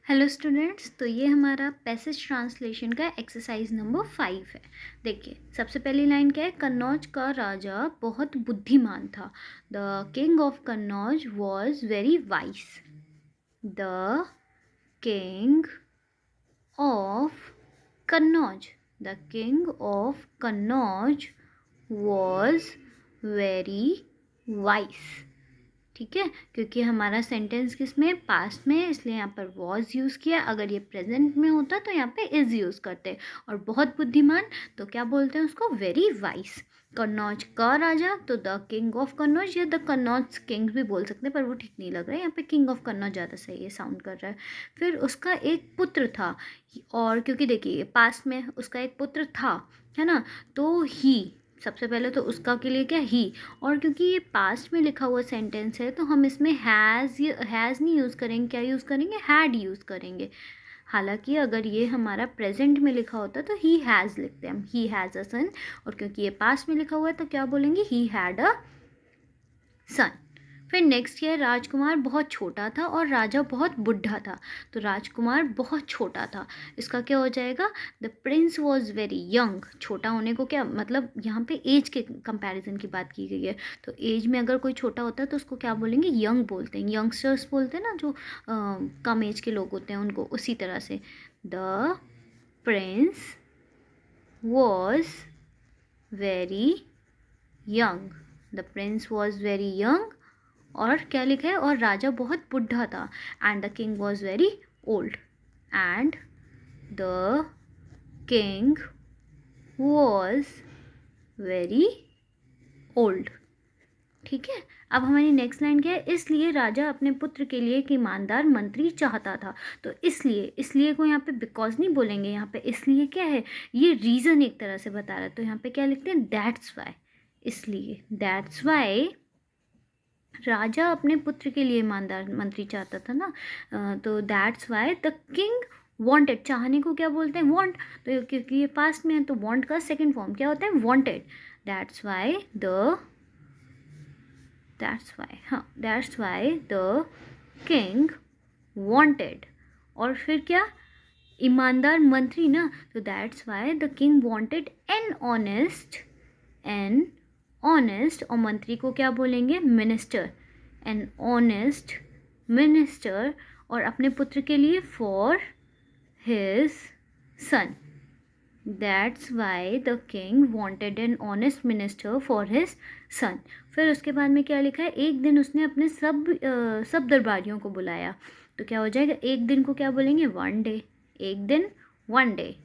Hello students, तो ये हमारा पैसेज ट्रांसलेशन का एक्सरसाइज नंबर 5 है। देखिए, सबसे पहली लाइन क्या है? कन्नौज का राजा बहुत बुद्धिमान था। The king of Kannauj was very vice. The king of Kannauj, the king of Kannauj was very vice. ठीक है, क्योंकि हमारा सेंटेंस किस में? पास्ट में, इसलिए यहाँ पर वॉज यूज़ किया। अगर ये प्रेजेंट में होता तो यहाँ पे इज यूज़ करते। और बहुत बुद्धिमान तो क्या बोलते हैं उसको? Very vice. कन्नौज का राजा तो द किंग ऑफ कन्नौज या द कन्नौज किंग भी बोल सकते हैं, पर वो ठीक नहीं लग रहा है। यहाँ पे किंग ऑफ कन्नौज ज़्यादा सही है, साउंड कर रहा है। फिर उसका एक पुत्र था, और क्योंकि देखिए पास्ट में उसका एक पुत्र था, है ना, तो ही सबसे पहले तो उसका के लिए क्या? ही। और क्योंकि ये पास्ट में लिखा हुआ सेंटेंस है तो हम इसमें हैज़ नहीं यूज़ करेंगे, क्या यूज़ करेंगे? हैड यूज़ करेंगे। हालांकि अगर ये हमारा प्रेजेंट में लिखा होता तो ही हैज़ लिखते हैं हम, ही हैज़ अ सन। और क्योंकि ये पास्ट में लिखा हुआ है तो क्या बोलेंगे? ही हैड अ सन। फिर नेक्स्ट है, राजकुमार बहुत छोटा था और राजा बहुत बुढ़ा था। तो राजकुमार बहुत छोटा था, इसका क्या हो जाएगा? The Prince was very young. छोटा होने को क्या मतलब? यहाँ पे एज के कंपैरिजन की बात की गई है। तो एज में अगर कोई छोटा होता है तो उसको क्या बोलेंगे? यंग बोलते हैं, यंगस्टर्स बोलते हैं ना, जो कम एज के लोग होते हैं उनको। उसी तरह से the Prince was very young, the Prince was very young. और क्या लिखा है? और राजा बहुत बुढ़ा था। And the king was very old, and the king was very old. ठीक है, अब हमारी नेक्स्ट लाइन क्या है? इसलिए राजा अपने पुत्र के लिए एक ईमानदार मंत्री चाहता था। तो इसलिए को यहाँ पे बिकॉज नहीं बोलेंगे, यहाँ पे इसलिए क्या है? ये रीज़न एक तरह से बता रहा है। तो यहाँ पे क्या लिखते हैं? That's why. इसलिए दैट्स वाई राजा अपने पुत्र के लिए ईमानदार मंत्री चाहता था ना, तो that's why the king wanted. चाहने को क्या बोलते हैं? वांट। तो क्योंकि ये पास्ट में है तो वांट का सेकंड फॉर्म क्या होता है? Wanted. That's why the king wanted. और फिर क्या? ईमानदार मंत्री ना, तो that's why the king wanted an honest. और मंत्री को क्या बोलेंगे? मिनिस्टर। An honest minister. और अपने पुत्र के लिए for his son. That's why the king wanted an honest minister for his son. फिर उसके बाद में क्या लिखा है? एक दिन उसने अपने सब दरबारियों को बुलाया। तो क्या हो जाएगा? एक दिन को क्या बोलेंगे? One day. एक दिन, वन डे।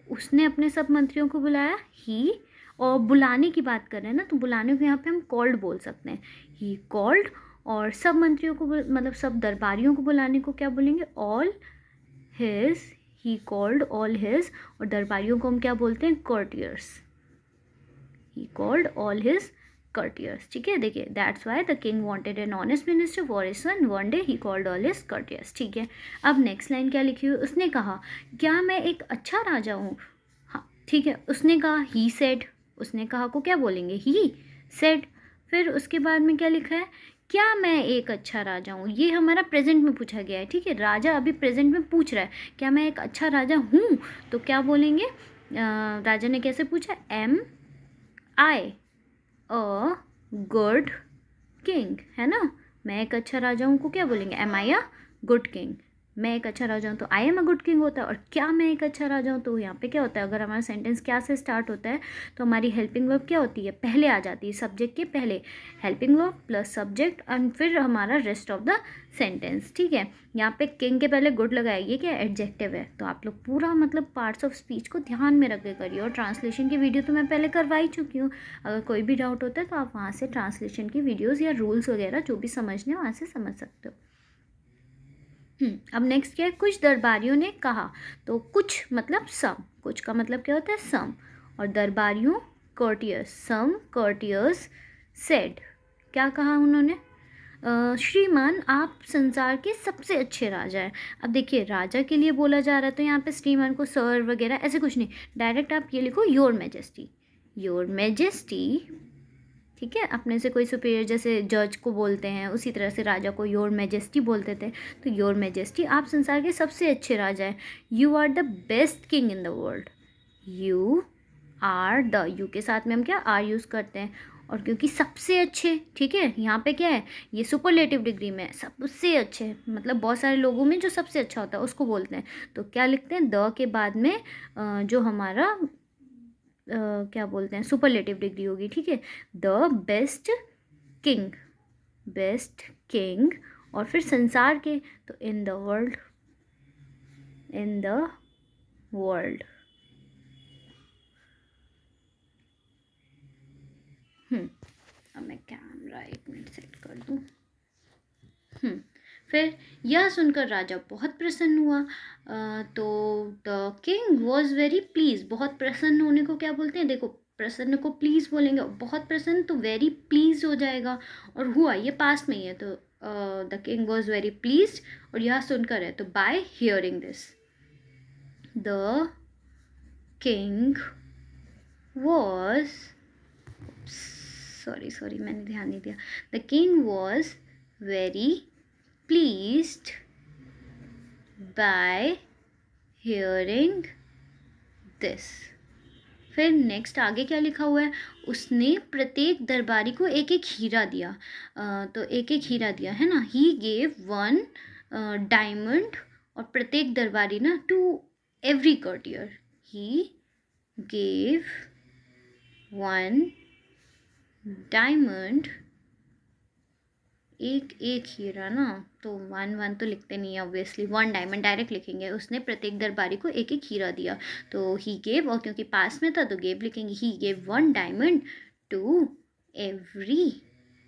उसने अपने सब मंत्रियों को बुलाया, ही। और बुलाने की बात कर रहे हैं ना, तो बुलाने को यहाँ पे हम कॉल्ड बोल सकते हैं, ही कॉल्ड। और सब मंत्रियों को मतलब सब दरबारियों को बुलाने को क्या बोलेंगे? All his. He called all his. और दरबारियों को हम क्या बोलते हैं? courtiers। He called all his courtiers। ठीक है, देखिए that's why the king wanted an honest minister for his son, one day he called all his courtiers। ठीक है, अब नेक्स्ट लाइन क्या लिखी हुई? उसने कहा, क्या मैं एक अच्छा राजा हूँ? हाँ ठीक है, उसने कहा, ही सेड। उसने कहा को क्या बोलेंगे? He said. फिर उसके बाद में क्या लिखा है? क्या मैं एक अच्छा राजा हूँ? ये हमारा प्रेजेंट में पूछा गया है। ठीक है, राजा अभी प्रेजेंट में पूछ रहा है, क्या मैं एक अच्छा राजा हूँ? तो क्या बोलेंगे? राजा ने कैसे पूछा? Am I a good king, है ना। मैं एक अच्छा राजा हूँ को क्या बोलेंगे? Am I a good king. मैं एक अच्छा राजा हूँ तो I am a good king होता है। और क्या मैं एक अच्छा राजा हूँ, तो यहाँ पे क्या होता है? अगर हमारा सेंटेंस क्या से स्टार्ट होता है तो हमारी हेल्पिंग वर्ब क्या होती है? पहले आ जाती है, सब्जेक्ट के पहले। Helping verb plus subject and फिर हमारा रेस्ट ऑफ द सेंटेंस। ठीक है, यहाँ पे किंग के पहले गुड लगाया, ये क्या एडजेक्टिव है। तो आप लोग पूरा मतलब पार्ट्स ऑफ स्पीच को ध्यान में रख के करिए। और ट्रांसलेशन की वीडियो तो मैं पहले करवा ही चुकी हूँ। अगर कोई भी डाउट होता है तो आप वहाँ से ट्रांसलेशन की वीडियोज़ या रूल्स वगैरह जो भी समझने वहाँ से समझ सकते हो। अब नेक्स्ट क्या है? कुछ दरबारियों ने कहा। तो कुछ मतलब सम, कुछ का मतलब क्या होता है? सम। और दरबारियों courtiers, सम courtiers said। क्या कहा उन्होंने? श्रीमान आप संसार के सबसे अच्छे राजा हैं। अब देखिए राजा के लिए बोला जा रहा है तो यहाँ पे श्रीमान को सर वगैरह ऐसे कुछ नहीं, डायरेक्ट आप ये लिखो योर मैजेस्टी। योर मैजेस्टी ठीक है, अपने से कोई सुपीरियर जैसे जज को बोलते हैं, उसी तरह से राजा को योर मैजेस्टी बोलते थे। तो योर मैजेस्टी, आप संसार के सबसे अच्छे राजा हैं। You are the best king in the world. You are the, you के साथ में हम क्या आर यूज़ करते हैं, और क्योंकि सबसे अच्छे, ठीक है, यहाँ पे क्या है, ये सुपरलेटिव डिग्री में है, सबसे अच्छे, मतलब बहुत सारे लोगों में जो सबसे अच्छा होता है उसको बोलते हैं। तो क्या लिखते हैं, द के बाद में जो हमारा क्या बोलते हैं, सुपरलेटिव डिग्री होगी, ठीक है। The best king, best king, और फिर संसार के, तो इन the world, in the world. अब मैं कैमरा 1 मिनट सेट कर दूँ। फिर यह सुनकर राजा बहुत प्रसन्न हुआ। तो the king was very please, बहुत प्रसन्न होने को क्या बोलते हैं, देखो प्रसन्न को प्लीज बोलेंगे, बहुत प्रसन्न तो वेरी प्लीज हो जाएगा, और हुआ ये पास्ट में ही है, तो the king was very please, और यह सुनकर है तो bye hearing this, the king was, sorry मैंने ध्यान नहीं दिया, the king was very pleased by hearing this। फिर नेक्स्ट आगे क्या लिखा हुआ है, उसने प्रत्येक दरबारी को एक एक हीरा दिया। तो एक एक हीरा दिया है ना, ही गेव 1 डायमंड, और प्रत्येक दरबारी ना to every courtier, he gave 1 diamond, एक एक हीरा ना, तो 1 तो लिखते नहीं है ऑब्वियसली, 1 डायमंड डायरेक्ट लिखेंगे। उसने प्रत्येक दरबारी को एक एक हीरा दिया, तो ही गेव, और क्योंकि पास में था तो गेव लिखेंगे, he gave 1 diamond to every,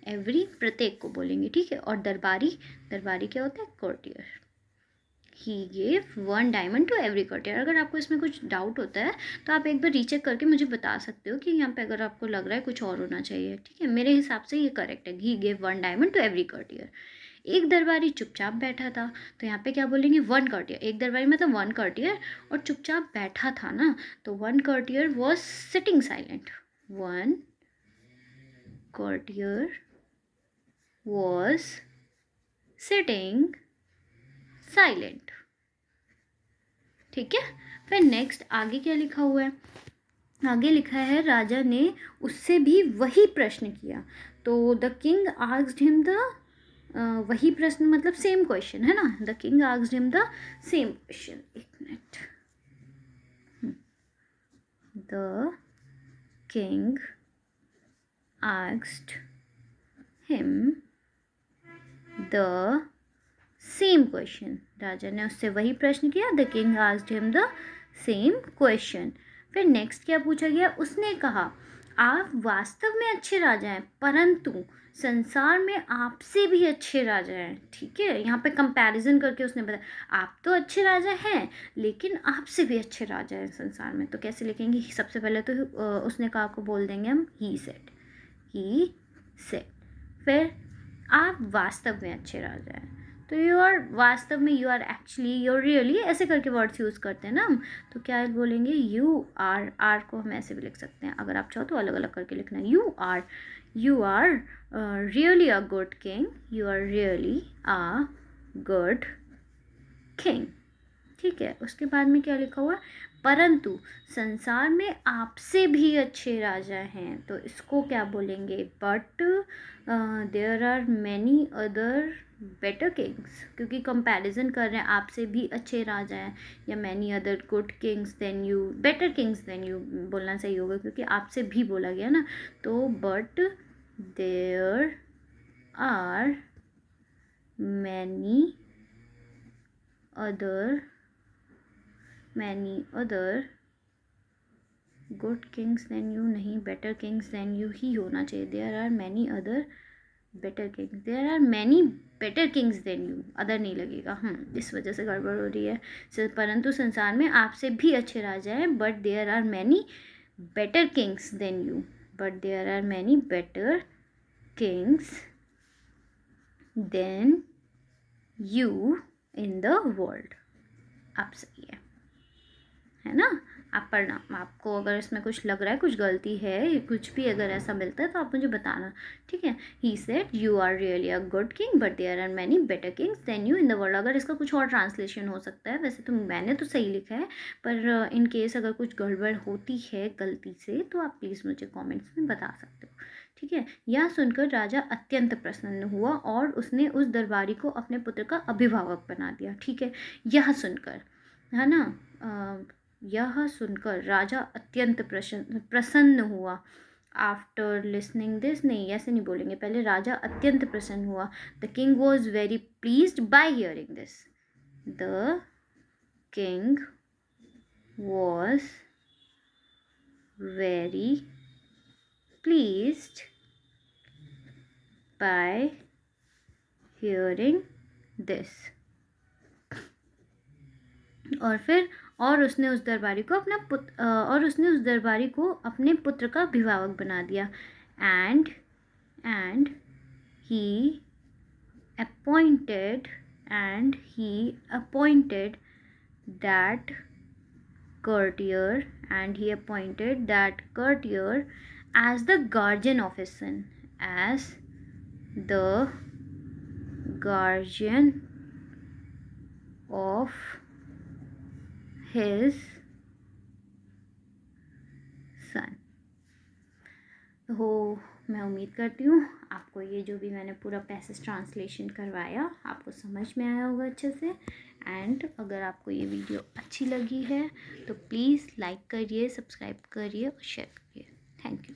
every प्रत्येक को बोलेंगे, ठीक है। और दरबारी, दरबारी क्या होता है, courtier, he gave 1 diamond to every courtier। अगर आपको इसमें कुछ डाउट होता है तो आप एक बार रीचेक करके मुझे बता सकते हो कि यहाँ पे अगर आपको लग रहा है कुछ और होना चाहिए, ठीक है। मेरे हिसाब से ये करेक्ट है, he gave 1 diamond to every courtier। एक दरबारी चुपचाप बैठा था, तो यहाँ पे क्या बोलेंगे, 1 courtier, एक दरबारी मतलब 1 courtier, और चुपचाप बैठा था ना, तो 1 courtier was sitting silent, 1 courtier was sitting silent, ठीक है। फिर नेक्स्ट आगे क्या लिखा हुआ है, आगे लिखा है राजा ने उससे भी वही प्रश्न किया। तो the king asked him the, वही प्रश्न मतलब सेम क्वेश्चन है ना, the king asked him the same question, 1 minute, the king asked him the same question, राजा ने उससे वही प्रश्न किया, the king asked him the same question. फिर नेक्स्ट क्या पूछा गया, उसने कहा आप वास्तव में अच्छे राजा हैं, परंतु संसार में आपसे भी अच्छे राजा हैं, ठीक है। यहाँ पे कंपैरिजन करके उसने बताया, आप तो अच्छे राजा हैं लेकिन आपसे भी अच्छे राजा हैं संसार में। तो कैसे लिखेंगे, सबसे पहले तो उसने कहा को बोल देंगे हम ही सेड, ही सेड। फिर आप वास्तव में अच्छे राजा हैं, तो यू आर, वास्तव में you are actually, you really, ऐसे करके वर्ड्स यूज़ करते हैं ना हम। तो क्या बोलेंगे, यू आर को हम ऐसे भी लिख सकते हैं, अगर आप चाहो तो अलग अलग करके लिखना, you are really a good king, you are really a good king, ठीक है। उसके बाद में क्या लिखा हुआ, परंतु संसार में आपसे भी अच्छे राजा हैं, तो इसको क्या बोलेंगे, but there are many other better kings, क्योंकि कंपैरिजन कर रहे हैं, आपसे भी अच्छे राजा हैं, या many other good kings than you, better kings than you बोलना सही होगा, क्योंकि आपसे भी बोला गया ना। तो but there are many other good kings than you नहीं, बेटर किंग्स देन यू ही होना चाहिए, there are many other better kings, there are many better kings than you, other नहीं लगेगा, इस वजह से गड़बड़ हो रही है। परंतु संसार में आपसे भी अच्छे राजा हैं, but there are many better kings than you, but there are many better kings than you in the world. आप सही है ना। आप पढ़ना, आपको अगर इसमें कुछ लग रहा है, कुछ गलती है, कुछ भी अगर ऐसा मिलता है तो आप मुझे बताना, ठीक है। He said you are really a good king but there are many better kings than you in the world. अगर इसका कुछ और ट्रांसलेशन हो सकता है, वैसे तो मैंने तो सही लिखा है, पर इन केस अगर कुछ गड़बड़ होती है गलती से तो आप प्लीज़ मुझे कॉमेंट्स में बता सकते हो, ठीक है। यह सुनकर राजा अत्यंत प्रसन्न हुआ और उसने उस दरबारी को अपने पुत्र का अभिभावक बना दिया, ठीक है। यह सुनकर, है ना, यह सुनकर राजा अत्यंत प्रसन्न हुआ। आफ्टर लिसनिंग दिस, नहीं ऐसे नहीं बोलेंगे, पहले राजा अत्यंत प्रसन्न हुआ। The king was very pleased bye hearing this. The king was very pleased bye hearing this. और उसने उस दरबारी को अपने पुत्र का अभिभावक बना दिया। And he appointed that courtier as the guardian of his son, तो मैं उम्मीद करती हूँ आपको ये जो भी मैंने पूरा पैसेज ट्रांसलेशन करवाया आपको समझ में आया होगा अच्छे से। एंड अगर आपको ये वीडियो अच्छी लगी है तो प्लीज़ लाइक करिए, सब्सक्राइब करिए और शेयर करिए। Thank you.